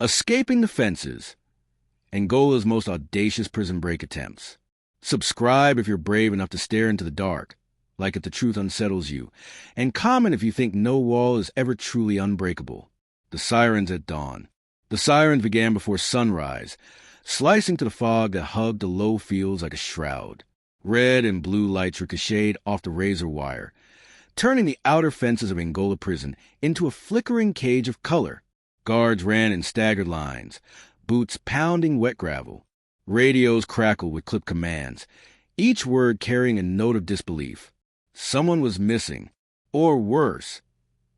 Escaping the Fences, Angola's most audacious prison break attempts. Subscribe if you're brave enough to stare into the dark, like if the truth unsettles you, and comment if you think no wall is ever truly unbreakable. The Sirens at Dawn. The sirens began before sunrise, slicing to the fog that hugged the low fields like a shroud. Red and blue lights ricocheted off the razor wire, turning the outer fences of Angola Prison into a flickering cage of color. Guards ran in staggered lines, boots pounding wet gravel. Radios crackled with clipped commands, each word carrying a note of disbelief. Someone was missing, or worse,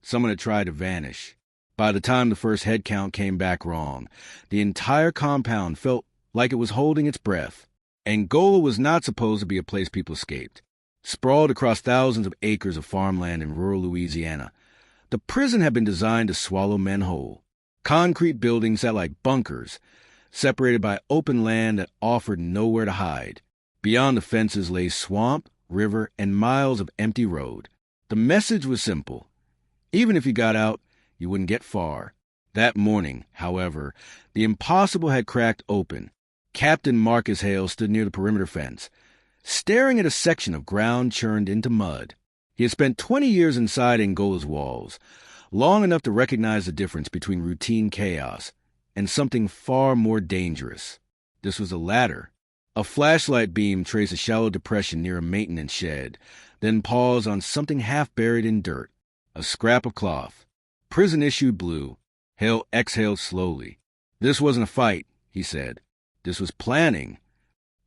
someone had tried to vanish. By the time the first head count came back wrong, the entire compound felt like it was holding its breath. Angola was not supposed to be a place people escaped. Sprawled across thousands of acres of farmland in rural Louisiana, the prison had been designed to swallow men whole. Concrete buildings sat like bunkers, separated by open land that offered nowhere to hide. Beyond the fences lay swamp, river, and miles of empty road. The message was simple. Even if you got out, you wouldn't get far. That morning, however, the impossible had cracked open. Captain Marcus Hale stood near the perimeter fence, staring at a section of ground churned into mud. He had spent 20 years inside Angola's walls, long enough to recognize the difference between routine chaos and something far more dangerous. This was a ladder. A flashlight beam traced a shallow depression near a maintenance shed, then paused on something half buried in dirt, a scrap of cloth. Prison issued blue. Hale exhaled slowly. This wasn't a fight, he said. This was planning.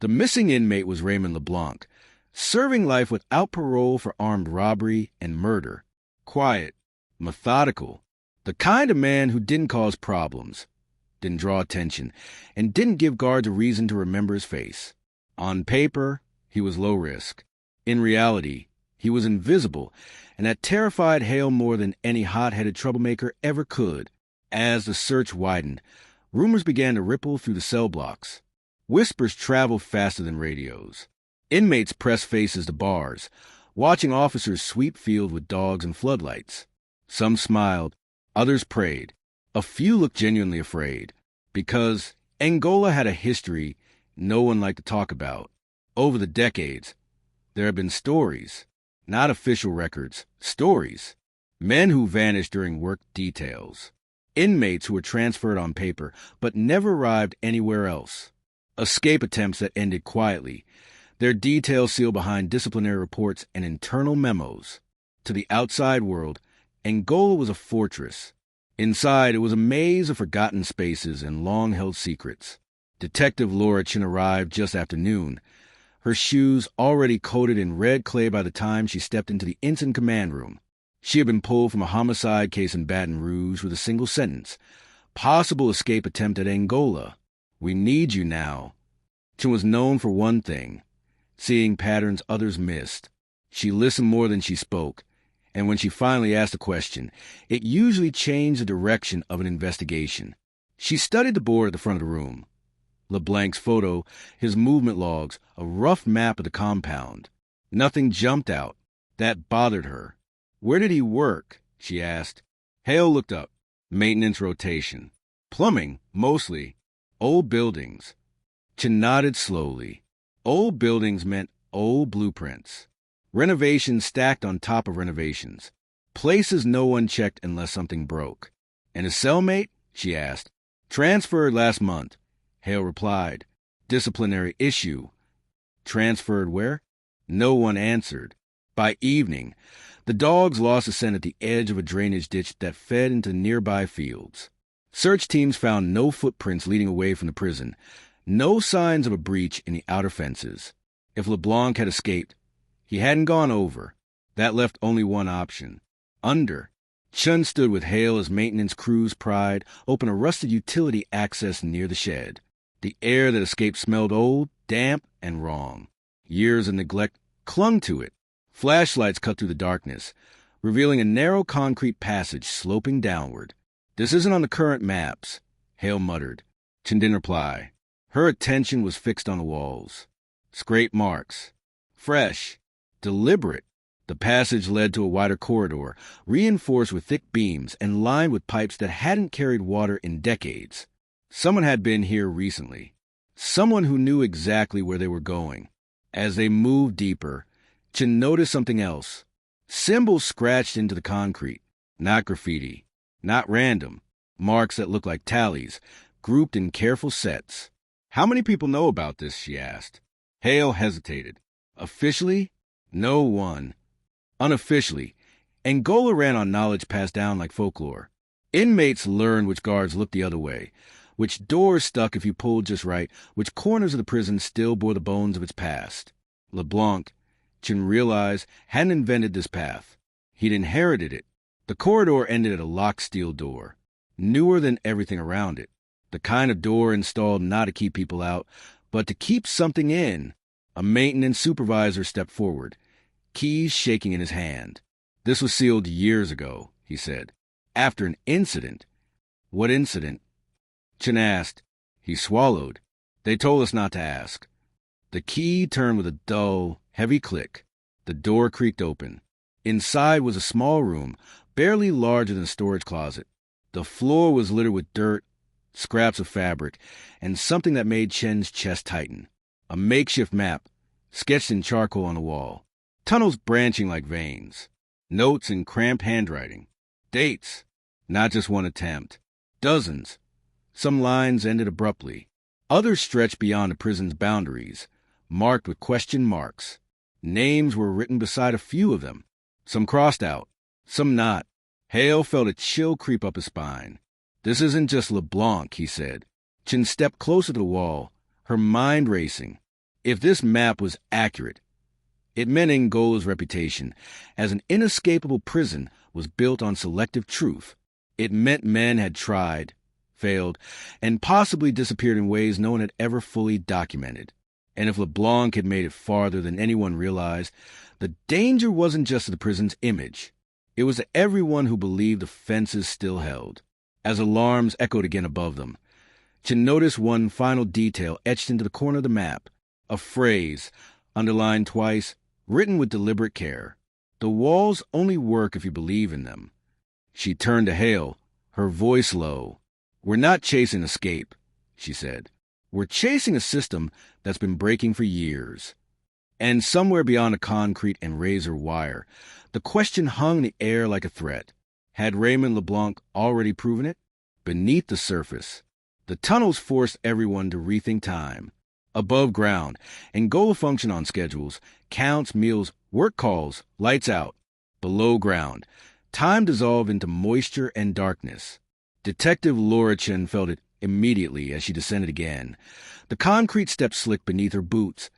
The missing inmate was Raymond LeBlanc, serving life without parole for armed robbery and murder. Quiet, methodical, the kind of man who didn't cause problems, didn't draw attention, and didn't give guards a reason to remember his face. On paper, he was low risk. In reality, he was invisible, and that terrified Hale more than any hot-headed troublemaker ever could. As the search widened, rumors began to ripple through the cell blocks. Whispers traveled faster than radios. Inmates pressed faces to bars, watching officers sweep field with dogs and floodlights. Some smiled, others prayed. A few looked genuinely afraid, because Angola had a history no one liked to talk about. Over the decades, there have been stories, not official records, stories. Men who vanished during work details. Inmates who were transferred on paper but never arrived anywhere else. Escape attempts that ended quietly, their details sealed behind disciplinary reports and internal memos. To the outside world, Angola was a fortress. Inside, it was a maze of forgotten spaces and long-held secrets. Detective Laura Chen arrived just after noon, her shoes already coated in red clay by the time she stepped into the ensign command room. She had been pulled from a homicide case in Baton Rouge with a single sentence. Possible escape attempt at Angola. We need you now. Chen was known for one thing, seeing patterns others missed. She listened more than she spoke, and when she finally asked a question, it usually changed the direction of an investigation. She studied the board at the front of the room. LeBlanc's photo, his movement logs, a rough map of the compound. Nothing jumped out. That bothered her. Where did he work? She asked. Hale looked up. Maintenance rotation. Plumbing, mostly. Old buildings. Chen nodded slowly. Old buildings meant old blueprints. Renovations stacked on top of renovations. Places no one checked unless something broke. And his cellmate? She asked. Transferred last month. Hale replied. Disciplinary issue. Transferred where? No one answered. By evening, the dogs lost a scent at the edge of a drainage ditch that fed into nearby fields. Search teams found no footprints leading away from the prison, no signs of a breach in the outer fences. If LeBlanc had escaped, he hadn't gone over. That left only one option. Under. Chen stood with Hale as maintenance crew's pride open a rusted utility access near the shed. The air that escaped smelled old, damp, and wrong. Years of neglect clung to it. Flashlights cut through the darkness, revealing a narrow concrete passage sloping downward. This isn't on the current maps, Hale muttered. Chen didn't reply. Her attention was fixed on the walls. Scrape marks. Fresh. Deliberate. The passage led to a wider corridor, reinforced with thick beams and lined with pipes that hadn't carried water in decades. Someone had been here recently. Someone who knew exactly where they were going. As they moved deeper, Chen noticed something else. Symbols scratched into the concrete. Not graffiti. Not random. Marks that looked like tallies, grouped in careful sets. "How many people know about this?" she asked. Hale hesitated. "Officially? No one. Unofficially, Angola ran on knowledge passed down like folklore. Inmates learned which guards looked the other way, which doors stuck if you pulled just right, which corners of the prison still bore the bones of its past. LeBlanc, Chen realized, hadn't invented this path. He'd inherited it. The corridor ended at a locked steel door, newer than everything around it. The kind of door installed not to keep people out, but to keep something in. A maintenance supervisor stepped forward, keys shaking in his hand. "This was sealed years ago," he said. "After an incident." "What incident?" Chen asked. He swallowed. "They told us not to ask." The key turned with a dull, heavy click. The door creaked open. Inside was a small room, barely larger than a storage closet. The floor was littered with dirt, scraps of fabric, and something that made Chen's chest tighten. A makeshift map, sketched in charcoal on the wall. Tunnels branching like veins. Notes in cramped handwriting. Dates. Not just one attempt. Dozens. Some lines ended abruptly. Others stretched beyond the prison's boundaries, marked with question marks. Names were written beside a few of them. Some crossed out, some not. Hale felt a chill creep up his spine. "This isn't just LeBlanc," he said. Chen stepped closer to the wall, her mind racing. If this map was accurate, it meant Angola's reputation as an inescapable prison was built on selective truth. It meant men had tried, failed, and possibly disappeared in ways no one had ever fully documented. And if LeBlanc had made it farther than anyone realized, the danger wasn't just to the prison's image. It was to everyone who believed the fences still held. As alarms echoed again above them, Chen noticed one final detail etched into the corner of the map. A phrase, underlined twice, written with deliberate care. "The walls only work if you believe in them." She turned to Hale, her voice low. "We're not chasing escape," she said. "We're chasing a system that's been breaking for years." And somewhere beyond the concrete and razor wire, the question hung in the air like a threat. Had Raymond LeBlanc already proven it? Beneath the surface, the tunnels forced everyone to rethink time. Above ground, Angola functioned on schedules, counts, meals, work calls, lights out. Below ground, time dissolved into moisture and darkness. Detective Laura Chen felt it immediately as she descended again. The concrete steps slicked beneath her boots,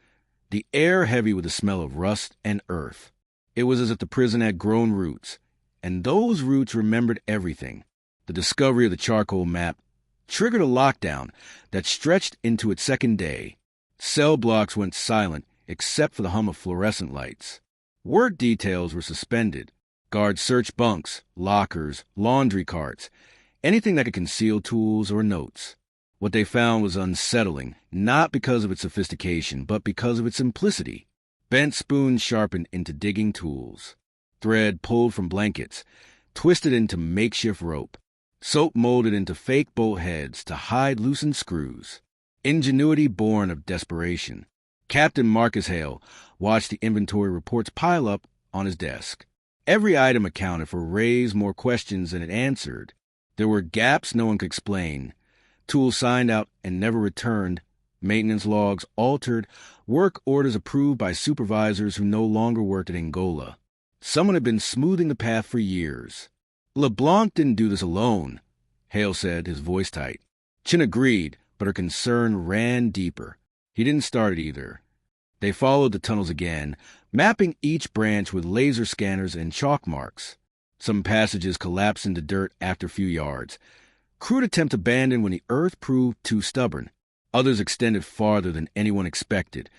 the air heavy with the smell of rust and earth. It was as if the prison had grown roots, and those roots remembered everything. The discovery of the charcoal map triggered a lockdown that stretched into its second day. Cell blocks went silent except for the hum of fluorescent lights. Work details were suspended. Guards searched bunks, lockers, laundry carts, anything that could conceal tools or notes. What they found was unsettling, not because of its sophistication, but because of its simplicity. Bent spoons sharpened into digging tools. Thread pulled from blankets, twisted into makeshift rope. Soap molded into fake bolt heads to hide loosened screws. Ingenuity born of desperation. Captain Marcus Hale watched the inventory reports pile up on his desk. Every item accounted for raised more questions than it answered. There were gaps no one could explain. Tools signed out and never returned, maintenance logs altered, work orders approved by supervisors who no longer worked at Angola. Someone had been smoothing the path for years. LeBlanc didn't do this alone, Hale said, his voice tight. Chen agreed, but her concern ran deeper. He didn't start it either. They followed the tunnels again, mapping each branch with laser scanners and chalk marks. Some passages collapsed into dirt after a few yards. Crude attempt abandoned when the earth proved too stubborn. Others extended farther than anyone expected,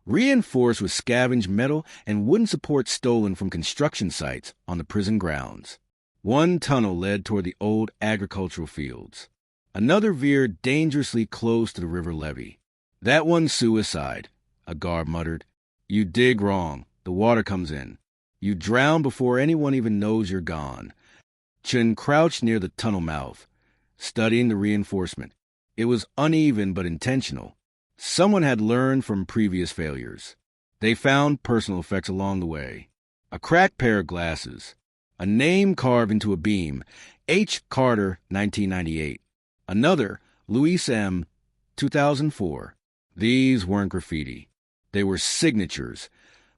reinforced with scavenged metal and wooden support stolen from construction sites on the prison grounds. One tunnel led toward the old agricultural fields. Another veered dangerously close to the river levee. "That one's suicide," a guard muttered. "You dig wrong. The water comes in." You drown before anyone even knows you're gone. Chen crouched near the tunnel mouth, studying the reinforcement. It was uneven but intentional. Someone had learned from previous failures. They found personal effects along the way. A cracked pair of glasses. A name carved into a beam. H. Carter, 1998. Another, Luis M., 2004. These weren't graffiti. They were signatures,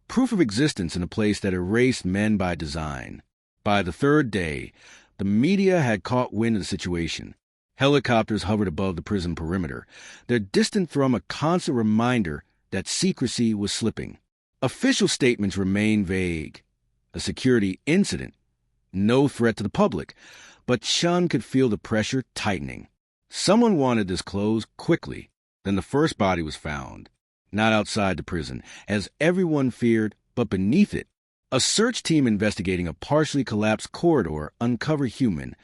proof of existence in a place that erased men by design. By the third day, the media had caught wind of the situation. Helicopters hovered above the prison perimeter, their distant thrum a constant reminder that secrecy was slipping. Official statements remained vague. A security incident, no threat to the public, but Chen could feel the pressure tightening. Someone wanted this closed quickly. Then the first body was found, not outside the prison, as everyone feared, but beneath it. A search team investigating a partially collapsed corridor uncovered human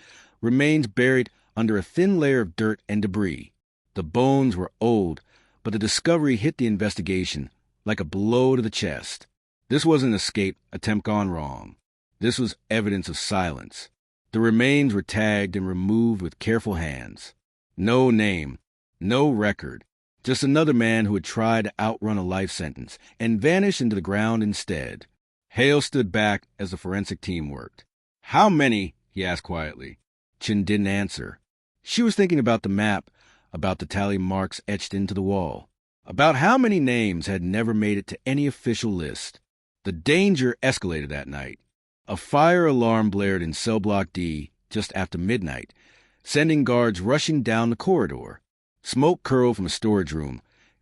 remains buried under a thin layer of dirt and debris. The bones were old, but the discovery hit the investigation like a blow to the chest. This wasn't an escape attempt gone wrong. This was evidence of silence. The remains were tagged and removed with careful hands. No name, no record. Just another man who had tried to outrun a life sentence and vanished into the ground instead. Hale stood back as the forensic team worked. "How many?" he asked quietly. Chen didn't answer. She was thinking about the map, about the tally marks etched into the wall, about how many names had never made it to any official list. The danger escalated that night. A fire alarm blared in cell block D just after midnight, sending guards rushing down the corridor. Smoke curled from a storage room,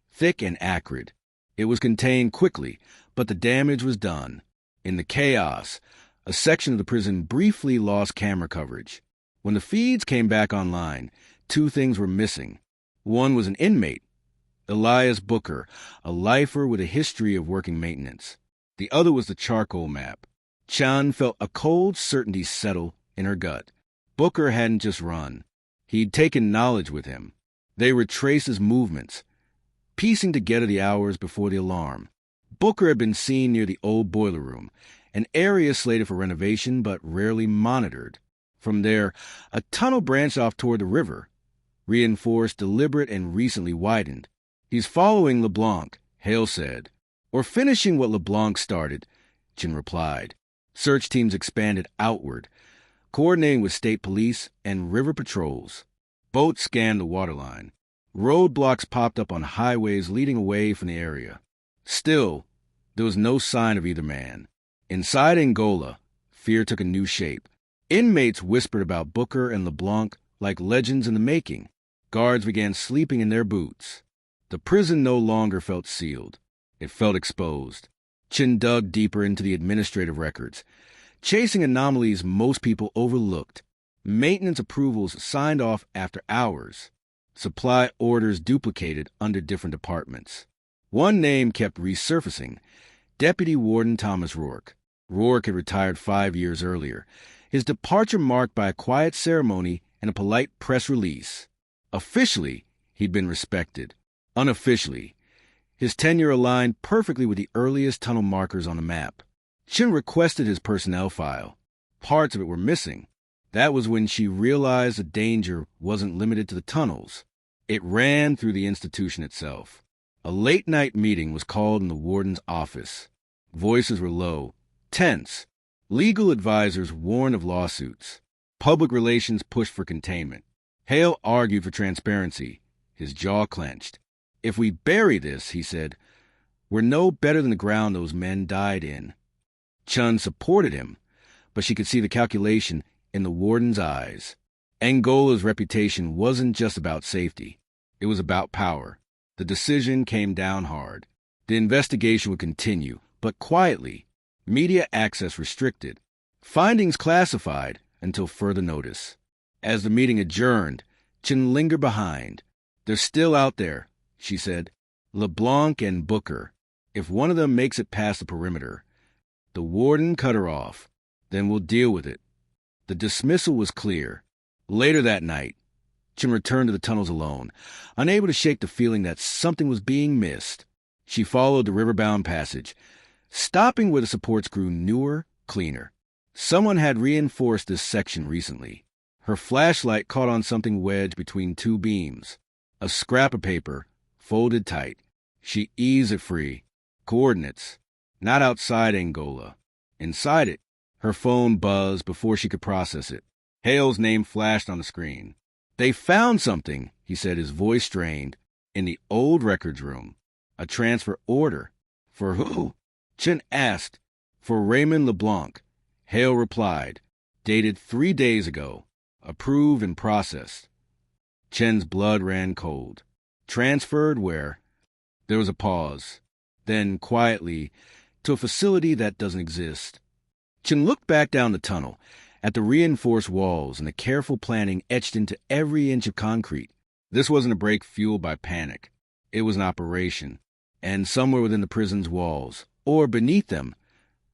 thick and acrid. It was contained quickly, but the damage was done. In the chaos, a section of the prison briefly lost camera coverage. When the feeds came back online, two things were missing. One was an inmate, Elias Booker, a lifer with a history of working maintenance. The other was the charcoal map. Chen felt a cold certainty settle in her gut. Booker hadn't just run. He'd taken knowledge with him. They retraced his movements, piecing together the hours before the alarm. Booker had been seen near the old boiler room, an area slated for renovation but rarely monitored. From there, a tunnel branched off toward the river, reinforced, deliberate, and recently widened. "He's following LeBlanc," Hale said. "Or finishing what LeBlanc started," Chen replied. Search teams expanded outward, coordinating with state police and river patrols. Boats scanned the waterline. Roadblocks popped up on highways leading away from the area. Still, there was no sign of either man. Inside Angola, fear took a new shape. Inmates whispered about Booker and LeBlanc like legends in the making. Guards began sleeping in their boots. The prison no longer felt sealed. It felt exposed. Chen dug deeper into the administrative records, chasing anomalies most people overlooked. Maintenance approvals signed off after hours. Supply orders duplicated under different departments. One name kept resurfacing: Deputy Warden Thomas Rourke. Rourke had retired 5 years earlier, his departure marked by a quiet ceremony and a polite press release. Officially, he'd been respected. Unofficially, his tenure aligned perfectly with the earliest tunnel markers on the map. Chen requested his personnel file. Parts of it were missing. That was when she realized the danger wasn't limited to the tunnels. It ran through the institution itself. A late-night meeting was called in the warden's office. Voices were low, tense. Legal advisors warned of lawsuits. Public relations pushed for containment. Hale argued for transparency. His jaw clenched. "If we bury this," he said, "we're no better than the ground those men died in." Chen supported him, but she could see the calculation in the warden's eyes. Angola's reputation wasn't just about safety. It was about power. The decision came down hard. The investigation would continue, but quietly. Media access restricted. Findings classified until further notice. As the meeting adjourned, Chen lingered behind. "They're still out there," she said. "LeBlanc and Booker. If one of them makes it past the perimeter." The warden cut her off. "Then we'll deal with it." The dismissal was clear. Later that night, Chen returned to the tunnels alone, unable to shake the feeling that something was being missed. She followed the riverbound passage, stopping where the supports grew newer cleaner. Someone had reinforced this section recently. Her flashlight caught on something wedged between two beams. A scrap of paper, folded tight. She eased it free. Coordinates. Not outside Angola. Inside it. Her phone buzzed before she could process it. Hale's name flashed on the screen. "They found something," he said, his voice strained, "in the old records room. A transfer order." "For who?" Chen asked. "For Raymond LeBlanc." Hale replied. "Dated 3 days ago. Approved and processed." Chen's blood ran cold. "Transferred where?" There was a pause. Then, quietly, "To a facility that doesn't exist." Chen looked back down the tunnel, at the reinforced walls and the careful planning etched into every inch of concrete. This wasn't a break fueled by panic. It was an operation. And somewhere within the prison's walls, or beneath them,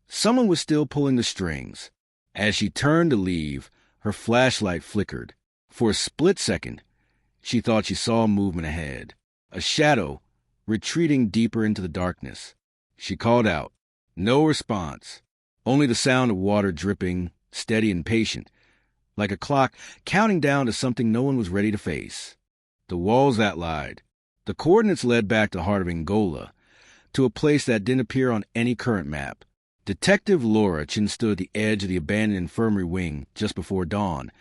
someone was still pulling the strings. As she turned to leave, her flashlight flickered. For a split second, she thought she saw movement ahead. A shadow, retreating deeper into the darkness. She called out. No response. Only the sound of water dripping, steady and patient, like a clock counting down to something no one was ready to face. The walls that lied. The coordinates led back to the heart of Angola, to a place that didn't appear on any current map. Detective Laura Chen stood at the edge of the abandoned infirmary wing just before dawn.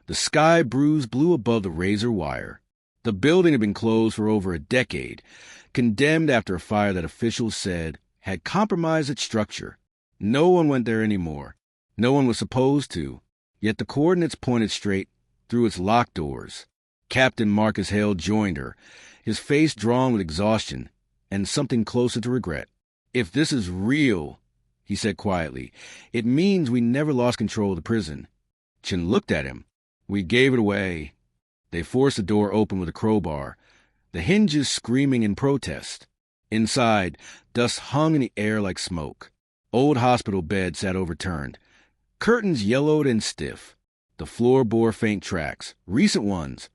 The sky bruised blue above the razor wire. The building had been closed for over a decade, condemned after a fire that officials said had compromised its structure. No one went there anymore. No one was supposed to, yet the coordinates pointed straight through its locked doors. Captain Marcus Hale joined her, his face drawn with exhaustion and something closer to regret. "If this is real," he said quietly, "it means we never lost control of the prison." Chen looked at him. "We gave it away." They forced the door open with a crowbar, the hinges screaming in protest. Inside, dust hung in the air like smoke. Old hospital beds sat overturned. Curtains yellowed and stiff. The floor bore faint tracks, recent ones,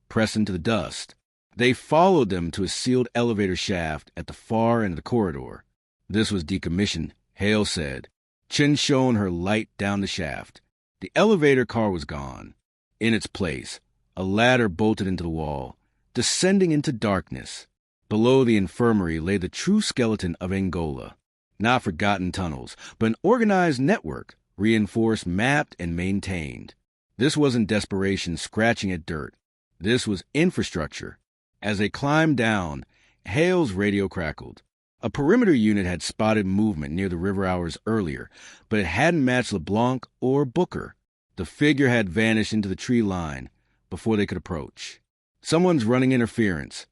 pressed into the dust. They followed them to a sealed elevator shaft at the far end of the corridor. This was decommissioned, Hale said. Chen shone her light down the shaft. The elevator car was gone. In its place, a ladder bolted into the wall, descending into darkness. Below the infirmary lay the true skeleton of Angola. Not forgotten tunnels, but an organized network, reinforced, mapped, and maintained. This wasn't desperation scratching at dirt. This was infrastructure. As they climbed down, Hale's radio crackled. A perimeter unit had spotted movement near the river hours earlier, but it hadn't matched LeBlanc or Booker. The figure had vanished into the tree line before they could approach. "Someone's running interference,"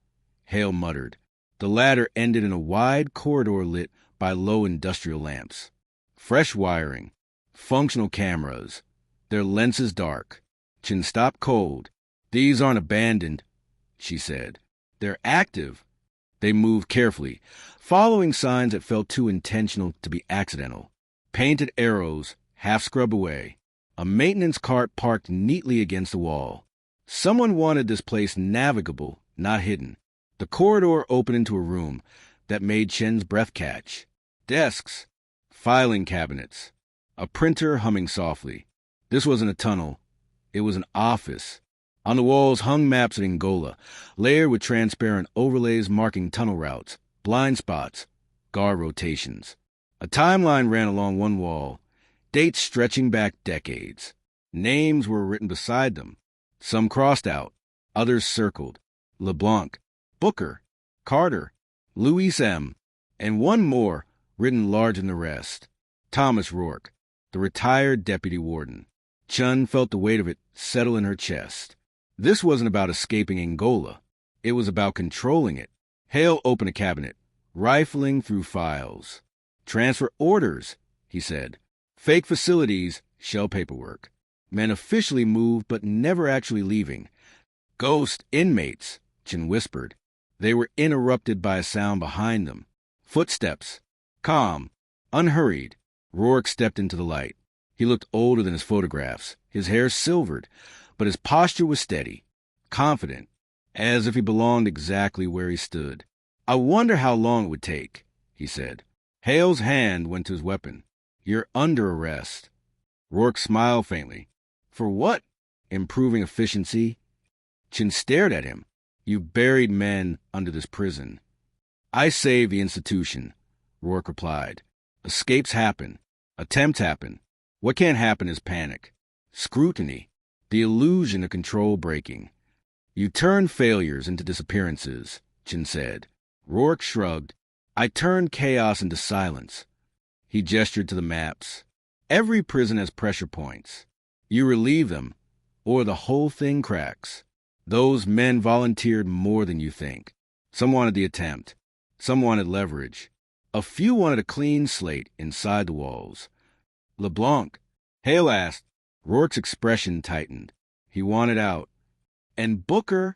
Hale muttered. The ladder ended in a wide corridor lit by low industrial lamps. Fresh wiring, functional cameras, their lenses dark. Chen stopped cold. "These aren't abandoned," she said. "They're active." They moved carefully, following signs that felt too intentional to be accidental. Painted arrows, half scrubbed away. A maintenance cart parked neatly against the wall. Someone wanted this place navigable, not hidden. The corridor opened into a room that made Chen's breath catch. Desks, filing cabinets, a printer humming softly. This wasn't a tunnel. It was an office. On the walls hung maps of Angola, layered with transparent overlays marking tunnel routes, blind spots, guard rotations. A timeline ran along one wall, dates stretching back decades. Names were written beside them. Some crossed out, others circled. LeBlanc, Booker, Carter, Louis M., and one more written larger than the rest. Thomas Rourke, the retired deputy warden. Chen felt the weight of it settle in her chest. This wasn't about escaping Angola. It was about controlling it. Hale opened a cabinet, rifling through files. "Transfer orders," he said. "Fake facilities, shell paperwork. Men officially moved but never actually leaving. Ghost inmates," Chen whispered. They were interrupted by a sound behind them. Footsteps. Calm, unhurried. Rourke stepped into the light. He looked older than his photographs, his hair silvered, but his posture was steady, confident, as if he belonged exactly where he stood. "I wonder how long it would take," he said. Hale's hand went to his weapon. You're under arrest. Rourke smiled faintly. For what? Improving efficiency? Chen stared at him. You buried men under this prison. I saved the institution, Rourke replied. Escapes happen. Attempts happen. What can't happen is panic. Scrutiny. The illusion of control breaking. You turn failures into disappearances, Chen said. Rourke shrugged. I turned chaos into silence. He gestured to the maps. Every prison has pressure points. You relieve them, or the whole thing cracks. Those men volunteered more than you think. Some wanted the attempt. Some wanted leverage. A few wanted a clean slate inside the walls. LeBlanc, Hale asked. Rourke's expression tightened. He wanted out. And Booker?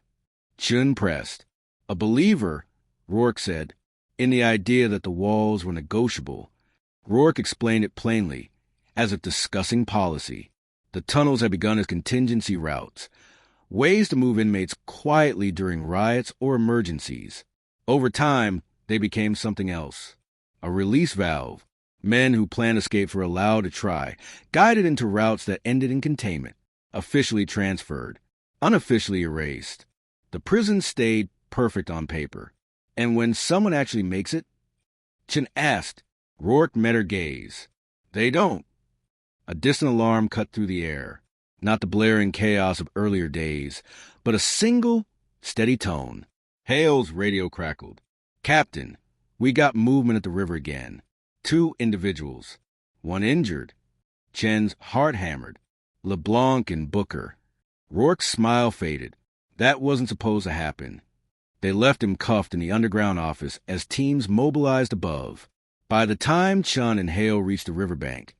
Chen pressed. A believer, Rourke said, in the idea that the walls were negotiable. Rourke explained it plainly, as if discussing policy. The tunnels had begun as contingency routes, ways to move inmates quietly during riots or emergencies. Over time, they became something else. A release valve. Men who planned escapes were allowed to try, guided into routes that ended in containment, officially transferred, unofficially erased. The prison stayed perfect on paper. And when someone actually makes it? Chen asked. Rourke met her gaze. They don't. A distant alarm cut through the air. Not the blaring chaos of earlier days, but a single, steady tone. Hale's radio crackled. Captain, we got movement at the river again. 2 individuals. 1 injured. Chen's heart hammered. LeBlanc and Booker. Rourke's smile faded. That wasn't supposed to happen. They left him cuffed in the underground office as teams mobilized above. By the time Chen and Hale reached the riverbank,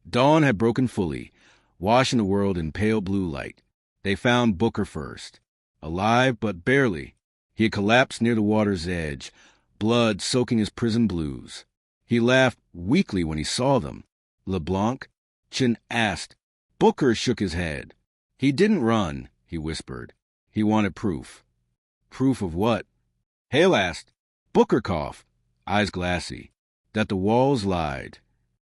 dawn had broken fully, washing the world in pale blue light. They found Booker first. Alive, but barely. He had collapsed near the water's edge, blood soaking his prison blues. He laughed weakly when he saw them. LeBlanc? Chen asked. Booker shook his head. He didn't run, he whispered. He wanted proof. Proof of what? Hale asked. Booker coughed, eyes glassy. That the walls lied.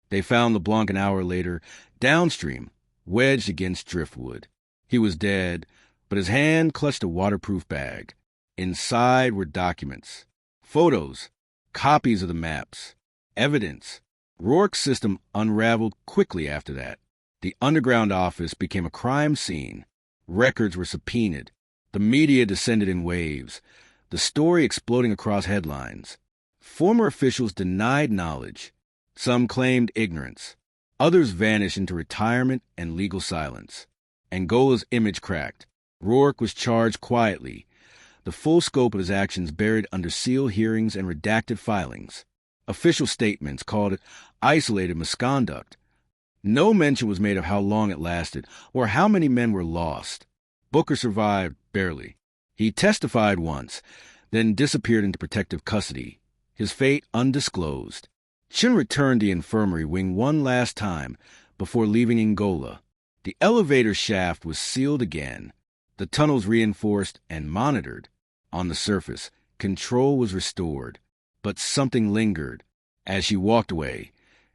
They found LeBlanc an hour later, downstream, wedged against driftwood. He was dead, but his hand clutched a waterproof bag. Inside were documents, photos, copies of the maps, evidence. Rourke's system unraveled quickly after that. The underground office became a crime scene. Records were subpoenaed. The media descended in waves, the story exploding across headlines. Former officials denied knowledge. Some claimed ignorance. Others vanished into retirement and legal silence. Angola's image cracked. Rourke was charged quietly, the full scope of his actions buried under sealed hearings and redacted filings. Official statements called it isolated misconduct. No mention was made of how long it lasted or how many men were lost. Booker survived barely. He testified once, then disappeared into protective custody, his fate undisclosed. Chen returned to the infirmary wing one last time before leaving Angola. The elevator shaft was sealed again, the tunnels reinforced and monitored. On the surface, control was restored, but something lingered. As she walked away,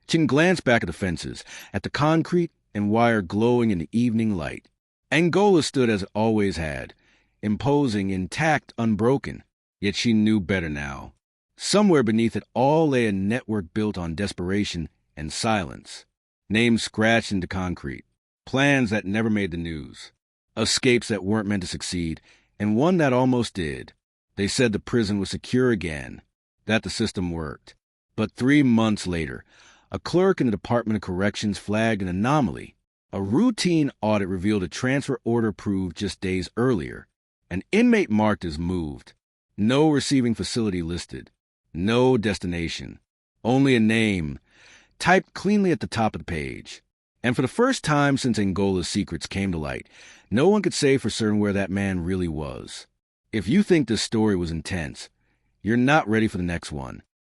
Chen glanced back at the fences, at the concrete and wire glowing in the evening light. Angola stood as it always had, imposing, intact, unbroken. Yet she knew better now. Somewhere beneath it all lay a network built on desperation and silence. Names scratched into concrete. Plans that never made the news. Escapes that weren't meant to succeed, and one that almost did. They said the prison was secure again, that the system worked. But 3 months later, a clerk in the Department of Corrections flagged an anomaly. A routine audit revealed a transfer order approved just days earlier. An inmate marked as moved. No receiving facility listed. No destination. Only a name, typed cleanly at the top of the page. And for the first time since Angola's secrets came to light, no one could say for certain where that man really was. If you think this story was intense, you're not ready for the next one.